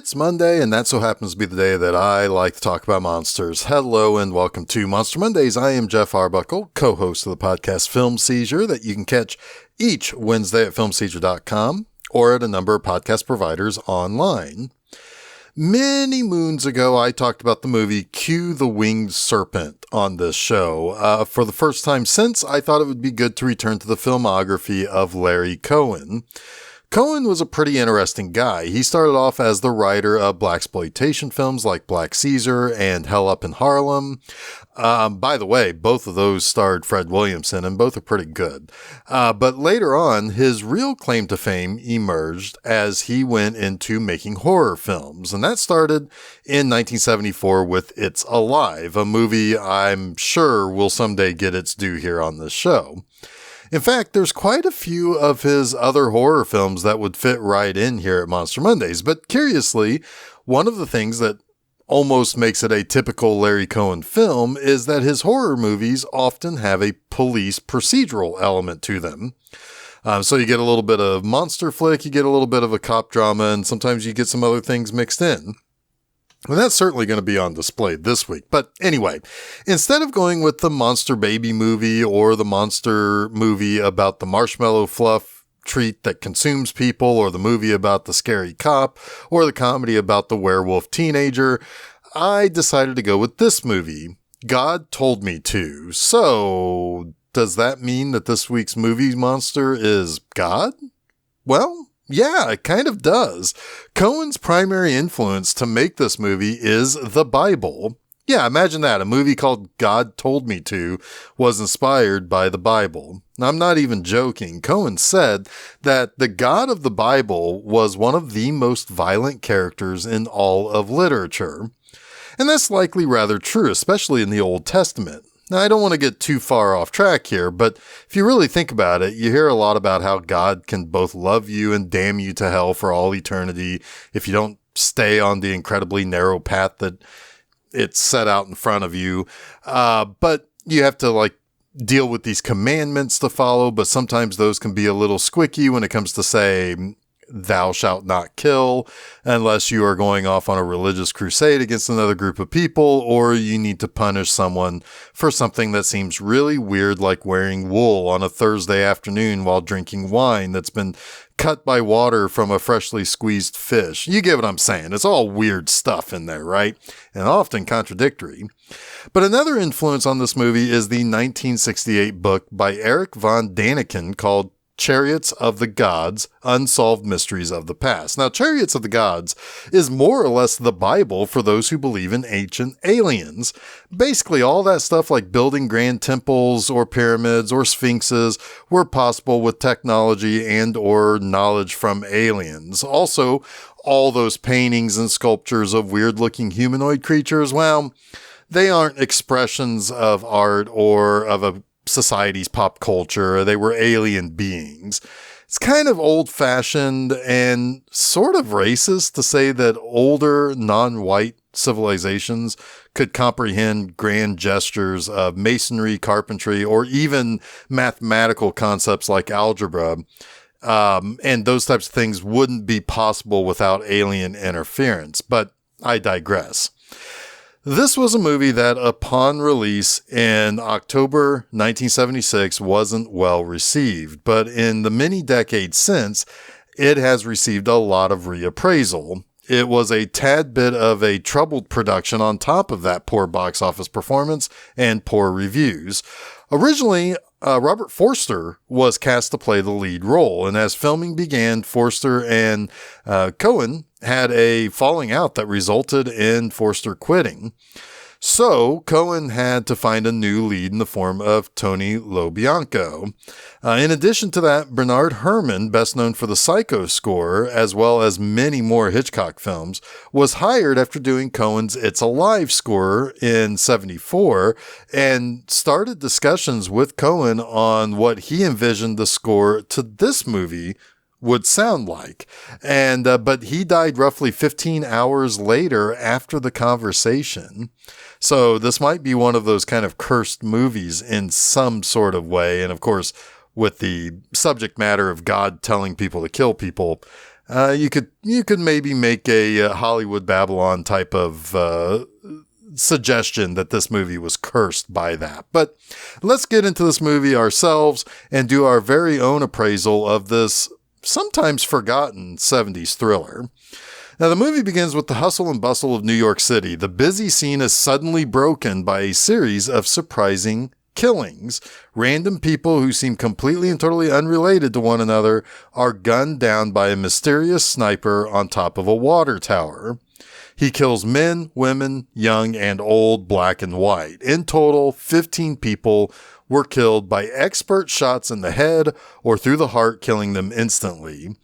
It's Monday, and that so happens to be the day that I like to talk about monsters. Hello, and welcome to Monster Mondays. I am Geoff Arbuckle, co-host of the podcast Film Seizure, that you can catch each Wednesday at filmseizure.com or at a number of podcast providers online. Many moons ago, I talked about the movie Q the Winged Serpent on this show. For the first time since, I thought it would be good to return to the filmography of Larry Cohen. Cohen was a pretty interesting guy. He started off as the writer of blaxploitation films like Black Caesar and Hell Up in Harlem. By the way, both of those starred Fred Williamson, and both are pretty good. But later on, his real claim to fame emerged as he went into making horror films. And that started in 1974 with It's Alive, a movie I'm sure will someday get its due here on this show. In fact, there's quite a few of his other horror films that would fit right in here at Monster Mondays. But curiously, one of the things that almost makes it a typical Larry Cohen film is that his horror movies often have a police procedural element to them. So you get a little bit of monster flick, you get a little bit of a cop drama, and sometimes you get some other things mixed in. And that's certainly going to be on display this week. But anyway, instead of going with the Monster Baby movie or the monster movie about the marshmallow fluff treat that consumes people, or the movie about the scary cop, or the comedy about the werewolf teenager, I decided to go with this movie, God Told Me To. So, does that mean that this week's movie monster is God? Well, yeah, it kind of does. Cohen's primary influence to make this movie is the Bible. Yeah, imagine that. A movie called God Told Me To was inspired by the Bible. Now, I'm not even joking. Cohen said that the God of the Bible was one of the most violent characters in all of literature. And that's likely rather true, especially in the Old Testament. Now, I don't want to get too far off track here, but if you really think about it, you hear a lot about how God can both love you and damn you to hell for all eternity if you don't stay on the incredibly narrow path that it's set out in front of you. But you have to deal with these commandments to follow, but sometimes those can be a little squicky when it comes to, say, thou shalt not kill, unless you are going off on a religious crusade against another group of people, or you need to punish someone for something that seems really weird, like wearing wool on a Thursday afternoon while drinking wine that's been cut by water from a freshly squeezed fish. You get what I'm saying. It's all weird stuff in there, right? And often contradictory. But another influence on this movie is the 1968 book by Eric von Daniken called Chariots of the Gods, Unsolved Mysteries of the Past. Now, Chariots of the Gods is more or less the Bible for those who believe in ancient aliens. Basically, all that stuff like building grand temples or pyramids or sphinxes were possible with technology and or knowledge from aliens. Also, all those paintings and sculptures of weird-looking humanoid creatures, well, they aren't expressions of art or of a society's pop culture. They were alien beings. It's kind of old-fashioned and sort of racist to say that older, non-white civilizations could comprehend grand gestures of masonry, carpentry, or even mathematical concepts like algebra. And those types of things wouldn't be possible without alien interference. But I digress. This was a movie that, upon release in October 1976, wasn't well received, but in the many decades since, it has received a lot of reappraisal. It was a tad bit of a troubled production on top of that poor box office performance and poor reviews. Originally, Robert Forster was cast to play the lead role, and as filming began, Forster and Cohen had a falling out that resulted in Forster quitting. So Cohen had to find a new lead in the form of Tony LoBianco. In addition to that, Bernard Herrmann, best known for the Psycho score, as well as many more Hitchcock films, was hired after doing Cohen's It's Alive score in '74 and started discussions with Cohen on what he envisioned the score to this movie would sound like. And but he died roughly 15 hours later after the conversation. So this might be one of those kind of cursed movies in some sort of way. And of course, with the subject matter of God telling people to kill people, You could maybe make a Hollywood Babylon type of suggestion that this movie was cursed by that. But let's get into this movie ourselves and do our very own appraisal of this sometimes forgotten 70s thriller. Now, the movie begins with the hustle and bustle of New York City. The busy scene is suddenly broken by a series of surprising killings. Random people who seem completely and totally unrelated to one another are gunned down by a mysterious sniper on top of a water tower. He kills men, women, young and old, black and white. In total, 15 people were killed by expert shots in the head or through the heart, killing them instantly.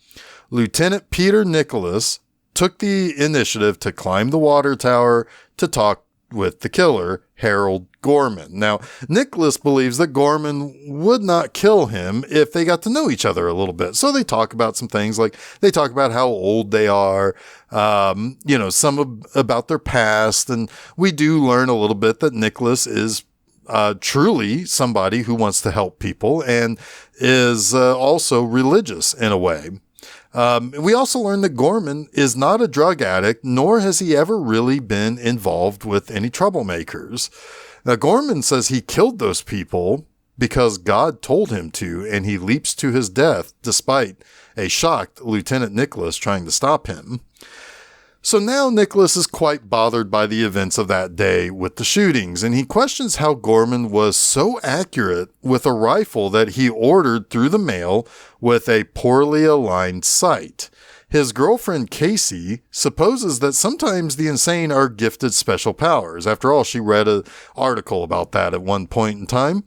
Lieutenant Peter Nicholas took the initiative to climb the water tower to talk with the killer, Harold Gorman. Now, Nicholas believes that Gorman would not kill him if they got to know each other a little bit. So they talk about some things, like they talk about how old they are, some about their past. And we do learn a little bit that Nicholas is truly somebody who wants to help people and is also religious in a way. We also learned that Gorman is not a drug addict, nor has he ever really been involved with any troublemakers. Now, Gorman says he killed those people because God told him to, and he leaps to his death despite a shocked Lieutenant Nicholas trying to stop him. So now Nicholas is quite bothered by the events of that day with the shootings, and he questions how Gorman was so accurate with a rifle that he ordered through the mail with a poorly aligned sight. His girlfriend Casey supposes that sometimes the insane are gifted special powers. After all, she read an article about that at one point in time.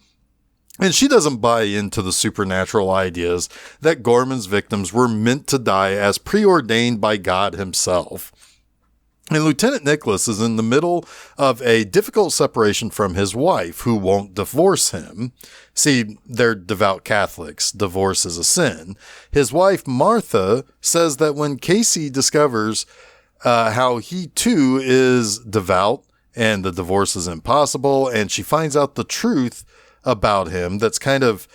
And she doesn't buy into the supernatural ideas that Gorman's victims were meant to die as preordained by God himself. And Lieutenant Nicholas is in the middle of a difficult separation from his wife, who won't divorce him. See, they're devout Catholics. Divorce is a sin. His wife, Martha, says that when Casey discovers how he too is devout and the divorce is impossible, and she finds out the truth about him that's kind of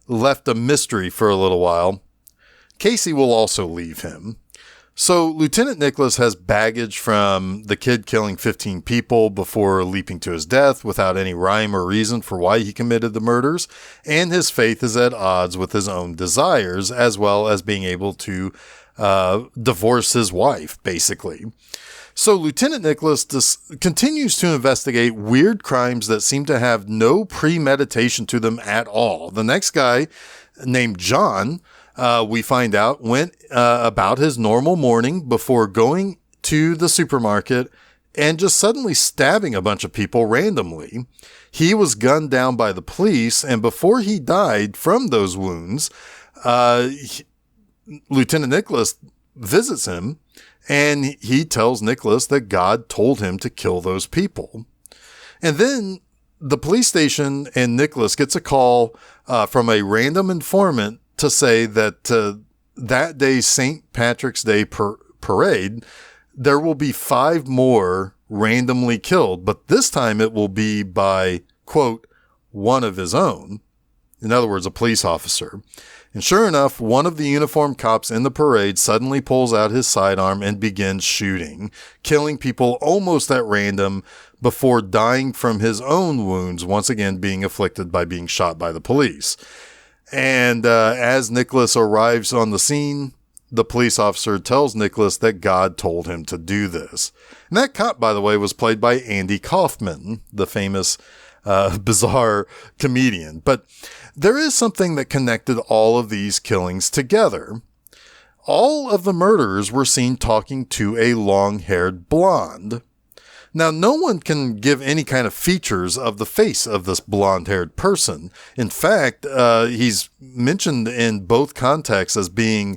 left a mystery for a little while, Casey will also leave him. So Lieutenant Nicholas has baggage from the kid killing 15 people before leaping to his death without any rhyme or reason for why he committed the murders, and his faith is at odds with his own desires, as well as being able to divorce his wife, basically. So Lieutenant Nicholas continues to investigate weird crimes that seem to have no premeditation to them at all. The next guy, named John, we find out, went about his normal morning before going to the supermarket and just suddenly stabbing a bunch of people randomly. He was gunned down by the police, and before he died from those wounds, Lieutenant Nicholas visits him, and he tells Nicholas that God told him to kill those people. And then the police station and Nicholas gets a call from a random informant to say that that day's St. Patrick's Day parade, there will be 5 more randomly killed, but this time it will be by, quote, one of his own. In other words, a police officer. And sure enough, one of the uniformed cops in the parade suddenly pulls out his sidearm and begins shooting, killing people almost at random before dying from his own wounds, once again being afflicted by being shot by the police. And as Nicholas arrives on the scene, the police officer tells Nicholas that God told him to do this. And that cop, by the way, was played by Andy Kaufman, the famous bizarre comedian. But there is something that connected all of these killings together. All of the murderers were seen talking to a long-haired blonde. Now, no one can give any kind of features of the face of this blonde-haired person. In fact, he's mentioned in both contexts as being,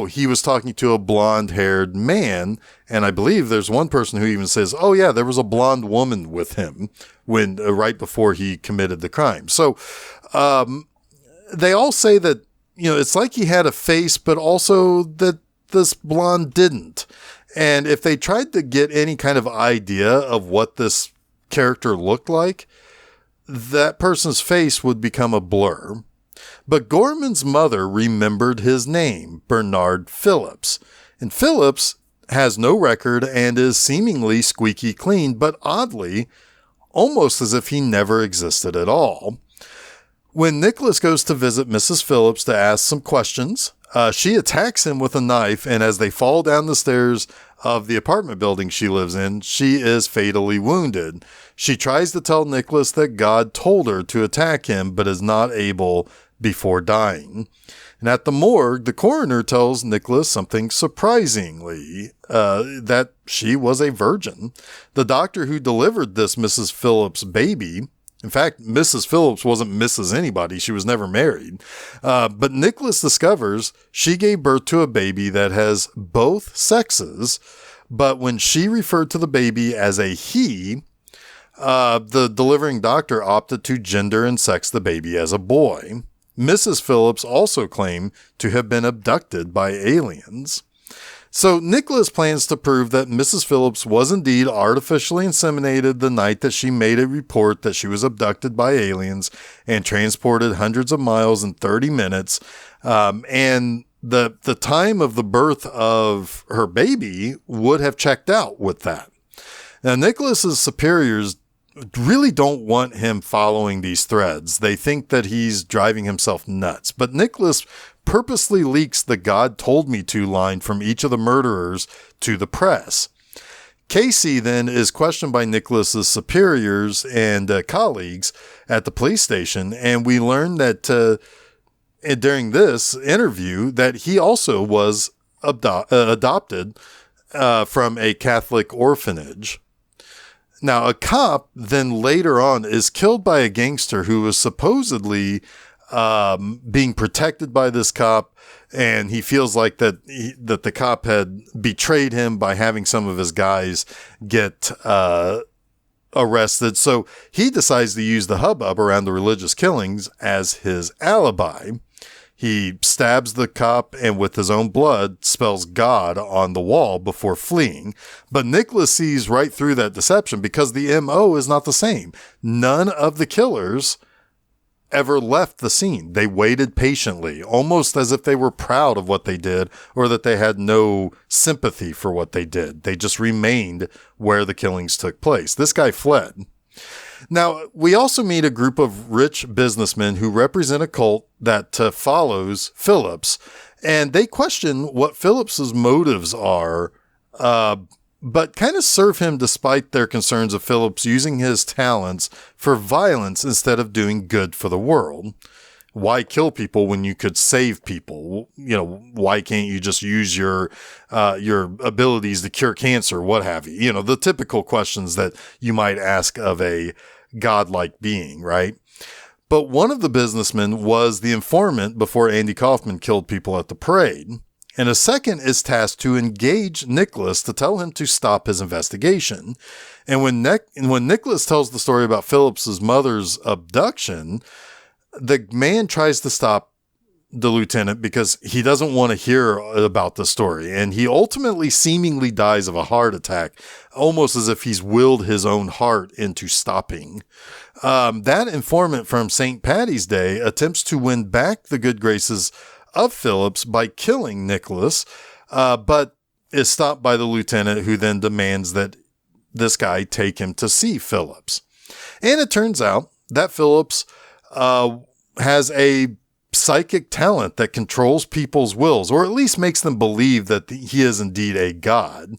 he was talking to a blonde-haired man. And I believe there's one person who even says, there was a blonde woman with him when right before he committed the crime. So they all say that, it's like he had a face, but also that this blonde didn't. And if they tried to get any kind of idea of what this character looked like, that person's face would become a blur. But Gorman's mother remembered his name, Bernard Phillips. And Phillips has no record and is seemingly squeaky clean, but oddly, almost as if he never existed at all. When Nicholas goes to visit Mrs. Phillips to ask some questions, she attacks him with a knife, and as they fall down the stairs of the apartment building she lives in, she is fatally wounded. She tries to tell Nicholas that God told her to attack him, but is not able before dying. And at the morgue, the coroner tells Nicholas something surprisingly, that she was a virgin. The doctor who delivered this Mrs. Phillips baby, in fact, Mrs. Phillips wasn't Mrs. anybody. She was never married. But Nicholas discovers she gave birth to a baby that has both sexes. But when she referred to the baby as a he, the delivering doctor opted to gender and sex the baby as a boy. Mrs. Phillips also claimed to have been abducted by aliens. So Nicholas plans to prove that Mrs. Phillips was indeed artificially inseminated the night that she made a report that she was abducted by aliens and transported hundreds of miles in 30 minutes. And the time of the birth of her baby would have checked out with that. Now, Nicholas's superiors really don't want him following these threads. They think that he's driving himself nuts. But Nicholas purposely leaks the "God told me to" line from each of the murderers to the press. Casey then is questioned by Nicholas's superiors and colleagues at the police station, and we learn that during this interview that he also was adopted from a Catholic orphanage. Now, a cop then later on is killed by a gangster who was supposedly being protected by this cop, and he feels like that the cop had betrayed him by having some of his guys get arrested. So he decides to use the hubbub around the religious killings as his alibi. He stabs the cop and with his own blood spells God on the wall before fleeing. But Nicholas sees right through that deception because the MO is not the same. None of the killers ever left the scene. They waited patiently, almost as if they were proud of what they did or that they had no sympathy for what they did. They just remained where the killings took place. This guy fled. Now, we also meet a group of rich businessmen who represent a cult that follows Phillips, and they question what Phillips's motives are, but kind of serve him despite their concerns of Phillips using his talents for violence instead of doing good for the world. Why kill people when you could save people? You know, why can't you just use your abilities to cure cancer, what have you? You know, the typical questions that you might ask of a godlike being, right? But one of the businessmen was the informant before Andy Kaufman killed people at the parade. And a second is tasked to engage Nicholas to tell him to stop his investigation. And when Nicholas tells the story about Phillips's mother's abduction, the man tries to stop the lieutenant because he doesn't want to hear about the story. And he ultimately seemingly dies of a heart attack, almost as if he's willed his own heart into stopping. That informant from St. Patty's Day attempts to win back the good graces of Phillips by killing Nicholas, but is stopped by the lieutenant, who then demands that this guy take him to see Phillips. And it turns out that Phillips has a psychic talent that controls people's wills, or at least makes them believe that he is indeed a god.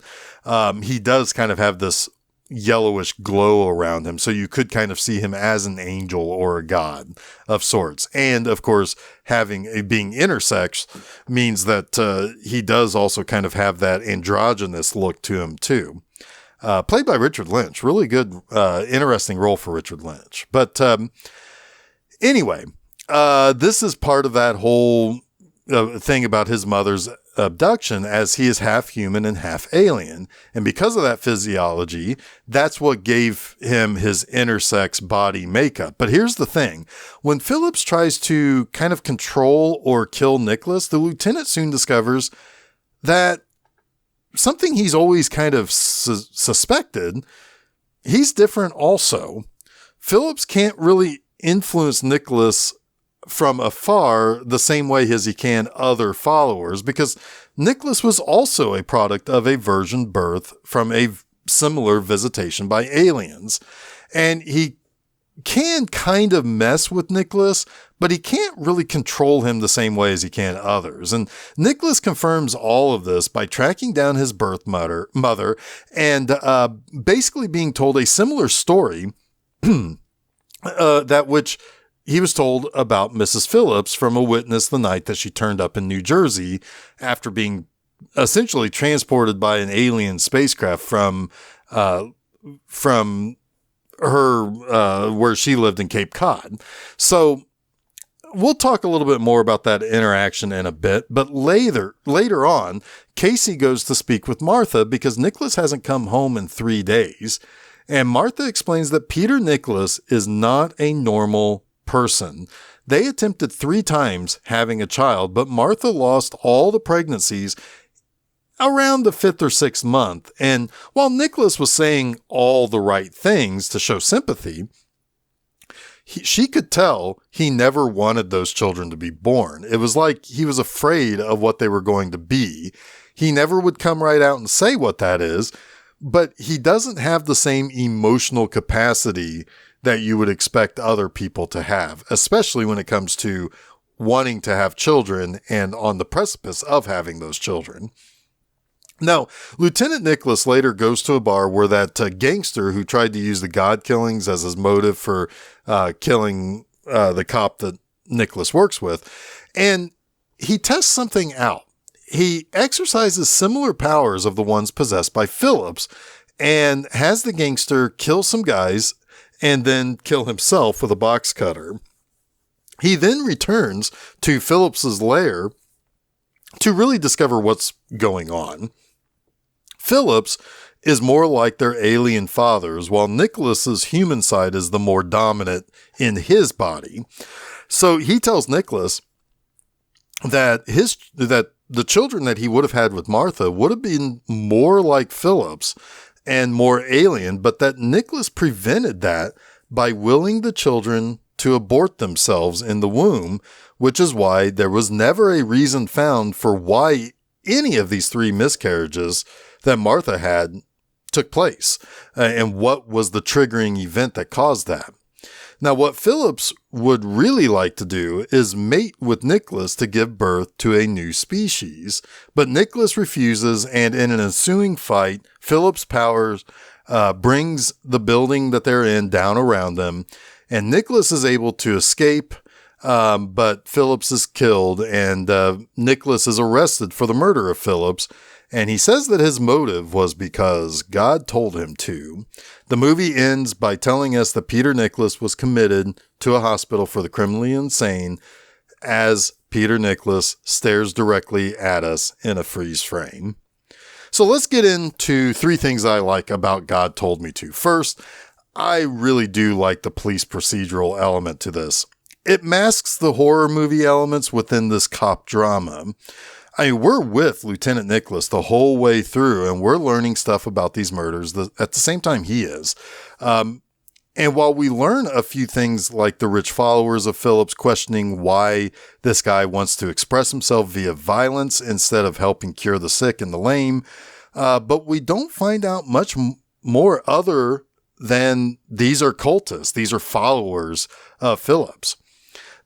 He does kind of have this yellowish glow around him, so you could kind of see him as an angel or a god of sorts. And of course, being intersex means that he does also kind of have that androgynous look to him too. Played by Richard Lynch. Really good, interesting role for Richard Lynch. But anyway, this is part of that whole thing about his mother's abduction, as he is half human and half alien. And because of that physiology, that's what gave him his intersex body makeup. But here's the thing. When Phillips tries to kind of control or kill Nicholas, the lieutenant soon discovers that something he's always kind of suspected, he's different also. Phillips can't really influence Nicholas from afar the same way as he can other followers, because Nicholas was also a product of a virgin birth from a similar visitation by aliens. And he can kind of mess with Nicholas, but he can't really control him the same way as he can others. And Nicholas confirms all of this by tracking down his birth mother and basically being told a similar story that which he was told about Mrs. Phillips from a witness the night that she turned up in New Jersey after being essentially transported by an alien spacecraft from her where she lived in Cape Cod. So we'll talk a little bit more about that interaction in a bit, but later on, Casey goes to speak with Martha because Nicholas hasn't come home in 3 days. And Martha explains that Peter Nicholas is not a normal person. They attempted 3 times having a child, but Martha lost all the pregnancies around the 5th or 6th month. And while Nicholas was saying all the right things to show sympathy, she could tell he never wanted those children to be born. It was like he was afraid of what they were going to be. He never would come right out and say what that is, but he doesn't have the same emotional capacity that you would expect other people to have, especially when it comes to wanting to have children and on the precipice of having those children. Now, Lieutenant Nicholas later goes to a bar where that gangster who tried to use the God killings as his motive for killing the cop that Nicholas works with, and he tests something out. He exercises similar powers of the ones possessed by Phillips and has the gangster kill some guys and then kill himself with a box cutter. He then returns to Phillips's lair to really discover what's going on. Phillips is more like their alien fathers, while Nicholas's human side is the more dominant in his body. So he tells Nicholas that the children that he would have had with Martha would have been more like Phillips and more alien, but that Nicholas prevented that by willing the children to abort themselves in the womb, which is why there was never a reason found for why any of these 3 miscarriages that Martha had took place, and what was the triggering event that caused that. Now, what Phillips would really like to do is mate with Nicholas to give birth to a new species, but Nicholas refuses, and in an ensuing fight, Phillips' powers brings the building that they're in down around them, and Nicholas is able to escape, but Phillips is killed, and Nicholas is arrested for the murder of Phillips. And he says that his motive was because God told him to. The movie ends by telling us that Peter Nicholas was committed to a hospital for the criminally insane as Peter Nicholas stares directly at us in a freeze frame. So let's get into 3 things I like about God Told Me To. First, I really do like the police procedural element to this. It masks the horror movie elements within this cop drama. I mean, we're with Lieutenant Nicholas the whole way through, and we're learning stuff about these murders at the same time he is. And while we learn a few things like the rich followers of Phillips questioning why this guy wants to express himself via violence instead of helping cure the sick and the lame, but we don't find out much more other than these are cultists. These are followers of Phillips.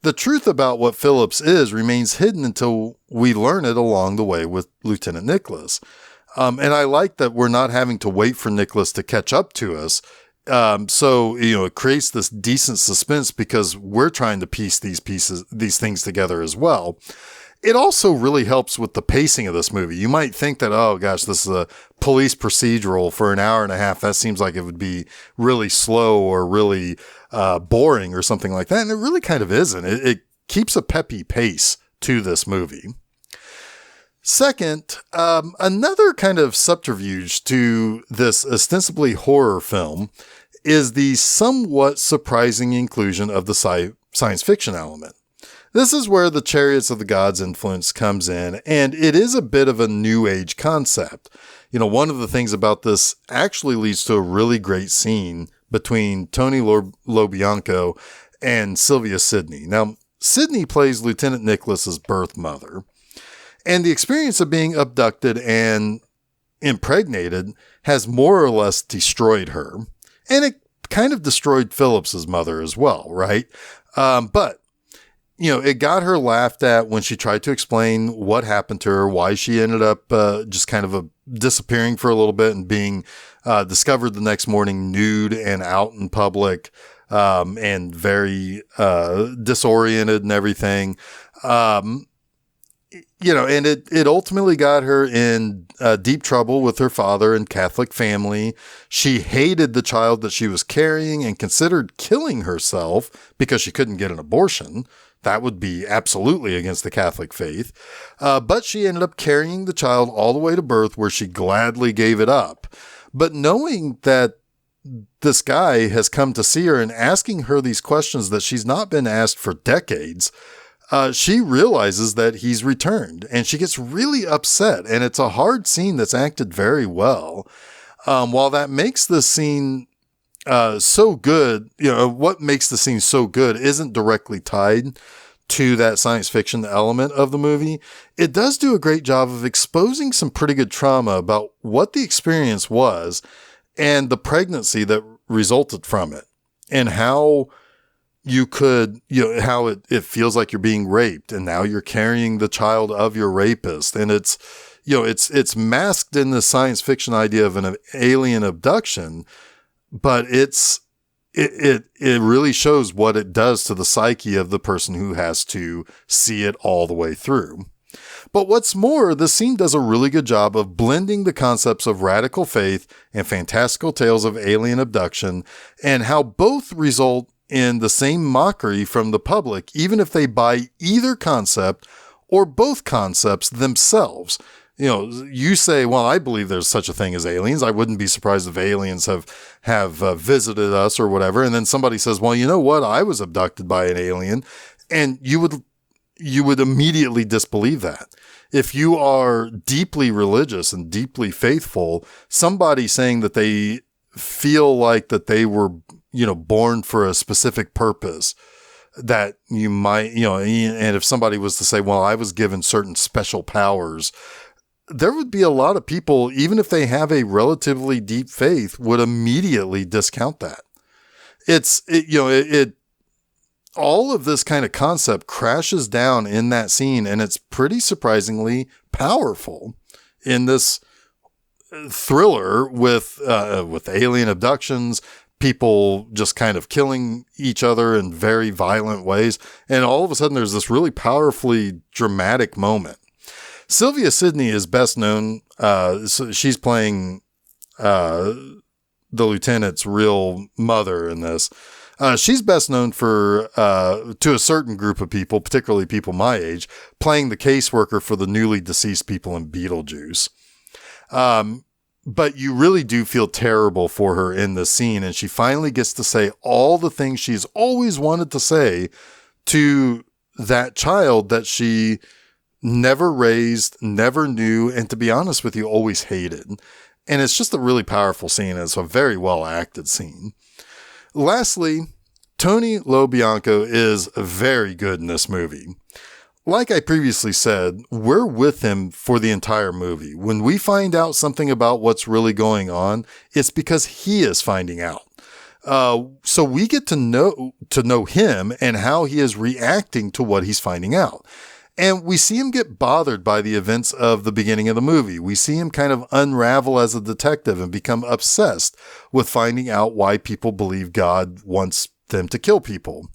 The truth about what Phillips is remains hidden until we learn it along the way with Lieutenant Nicholas. And I like that we're not having to wait for Nicholas to catch up to us. So, it creates this decent suspense because we're trying to piece these things together as well. It also really helps with the pacing of this movie. You might think that, oh gosh, this is a police procedural for an hour and a half. That seems like it would be really slow or really boring or something like that. And it really kind of isn't. It keeps a peppy pace to this movie. Second, another kind of subterfuge to this ostensibly horror film is the somewhat surprising inclusion of the science fiction element. This is where the Chariots of the Gods influence comes in, and it is a bit of a new age concept. One of the things about this actually leads to a really great scene between Tony Lobianco and Sylvia Sidney. Now, Sidney plays Lieutenant Nicholas's birth mother. And the experience of being abducted and impregnated has more or less destroyed her. And it kind of destroyed Phillips's mother as well, right? But it got her laughed at when she tried to explain what happened to her, why she ended up just kind of disappearing for a little bit and being discovered the next morning nude and out in public, and very disoriented and everything. And it ultimately got her in deep trouble with her father and Catholic family. She hated the child that she was carrying and considered killing herself because she couldn't get an abortion. That would be absolutely against the Catholic faith. But she ended up carrying the child all the way to birth, where she gladly gave it up. But knowing that this guy has come to see her and asking her these questions that she's not been asked for decades, she realizes that he's returned, and she gets really upset. And it's a hard scene that's acted very well. While that makes the scene so good, what makes the scene so good isn't directly tied to that science fiction element of the movie. It does do a great job of exposing some pretty good trauma about what the experience was and the pregnancy that resulted from it, and how you could, how it feels like you're being raped, and now you're carrying the child of your rapist. And it's masked in the science fiction idea of an alien abduction, but it really shows what it does to the psyche of the person who has to see it all the way through. But what's more, the scene does a really good job of blending the concepts of radical faith and fantastical tales of alien abduction, and how both result in the same mockery from the public, even if they buy either concept or both concepts themselves. You say, well, I believe there's such a thing as aliens. I wouldn't be surprised if aliens have visited us or whatever. And then somebody says, well, you know what? I was abducted by an alien. And you would immediately disbelieve that. If you are deeply religious and deeply faithful, somebody saying that they feel like that they were, born for a specific purpose, that you might, and if somebody was to say, well, I was given certain special powers, there would be a lot of people, even if they have a relatively deep faith, would immediately discount that. All of this kind of concept crashes down in that scene, and it's pretty surprisingly powerful in this thriller with alien abductions, people just kind of killing each other in very violent ways. And all of a sudden there's this really powerfully dramatic moment. Sylvia Sidney is best known, so she's playing the lieutenant's real mother in this. She's best known for, to a certain group of people, particularly people my age, playing the caseworker for the newly deceased people in Beetlejuice. But you really do feel terrible for her in this scene, and she finally gets to say all the things she's always wanted to say to that child that she never raised, never knew, and to be honest with you, always hated. And it's just a really powerful scene. It's a very well acted scene. Lastly, Tony LoBianco is very good in this movie. Like I previously said, we're with him for the entire movie. When we find out something about what's really going on, it's because he is finding out. So we get to know him and how he is reacting to what he's finding out. And we see him get bothered by the events of the beginning of the movie. We see him kind of unravel as a detective and become obsessed with finding out why people believe God wants them to kill people.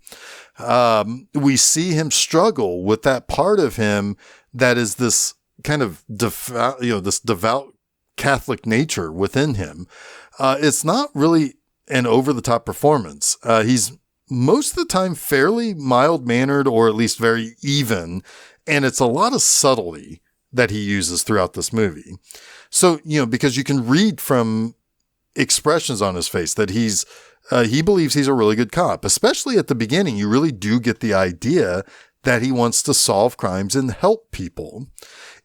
We see him struggle with that part of him that is this kind of this devout Catholic nature within him. It's not really an over-the-top performance. He's most of the time fairly mild-mannered, or at least very even, and it's a lot of subtlety that he uses throughout this movie. So, because you can read from expressions on his face that he believes he's a really good cop. Especially at the beginning, you really do get the idea that he wants to solve crimes and help people.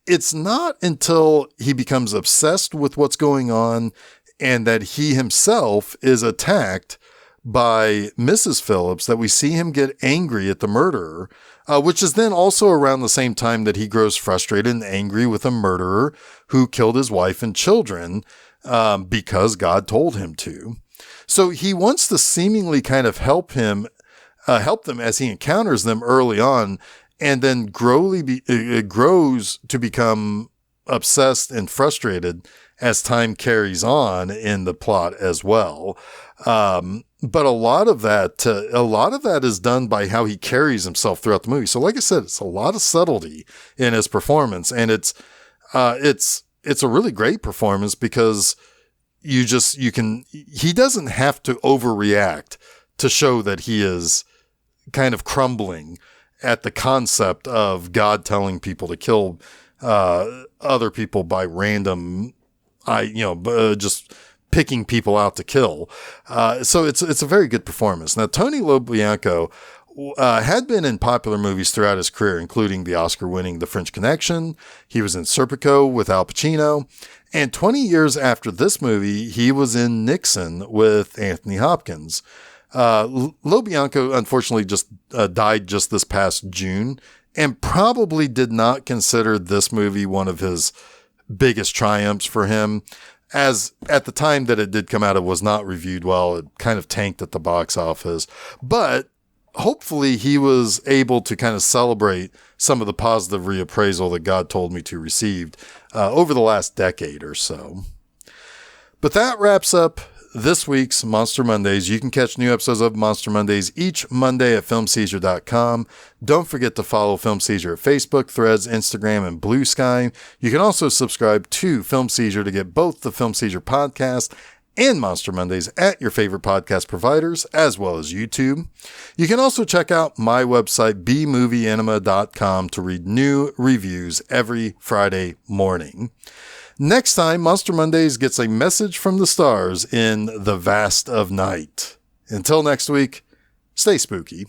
It's not until he becomes obsessed with what's going on and that he himself is attacked by Mrs. Phillips that we see him get angry at the murderer, which is then also around the same time that he grows frustrated and angry with a murderer who killed his wife and children because God told him to. So he wants to seemingly kind of help them as he encounters them early on, and then it grows to become obsessed and frustrated as time carries on in the plot as well. But a lot of that is done by how he carries himself throughout the movie. So like I said, it's a lot of subtlety in his performance, and it's a really great performance because he doesn't have to overreact to show that he is kind of crumbling at the concept of God telling people to kill other people by random, just picking people out to kill. So it's a very good performance. Now, Tony LoBianco had been in popular movies throughout his career, including the Oscar-winning The French Connection. He was in Serpico with Al Pacino. And 20 years after this movie, he was in Nixon with Anthony Hopkins. LoBianco, unfortunately, just died just this past June, and probably did not consider this movie one of his biggest triumphs for him, as at the time that it did come out, it was not reviewed well. It kind of tanked at the box office. But hopefully he was able to kind of celebrate some of the positive reappraisal that God Told Me to received over the last decade or so. But that wraps up this week's Monster Mondays. You can catch new episodes of Monster Mondays each Monday at filmseizure.com. Don't forget to follow Film Seizure at Facebook, Threads, Instagram, and Blue Sky. You can also subscribe to Film Seizure to get both the Film Seizure podcast and Monster Mondays at your favorite podcast providers, as well as YouTube. You can also check out my website, bmovieenema.com, to read new reviews every Friday morning. Next time, Monster Mondays gets a message from the stars in the vast of night. Until next week, stay spooky.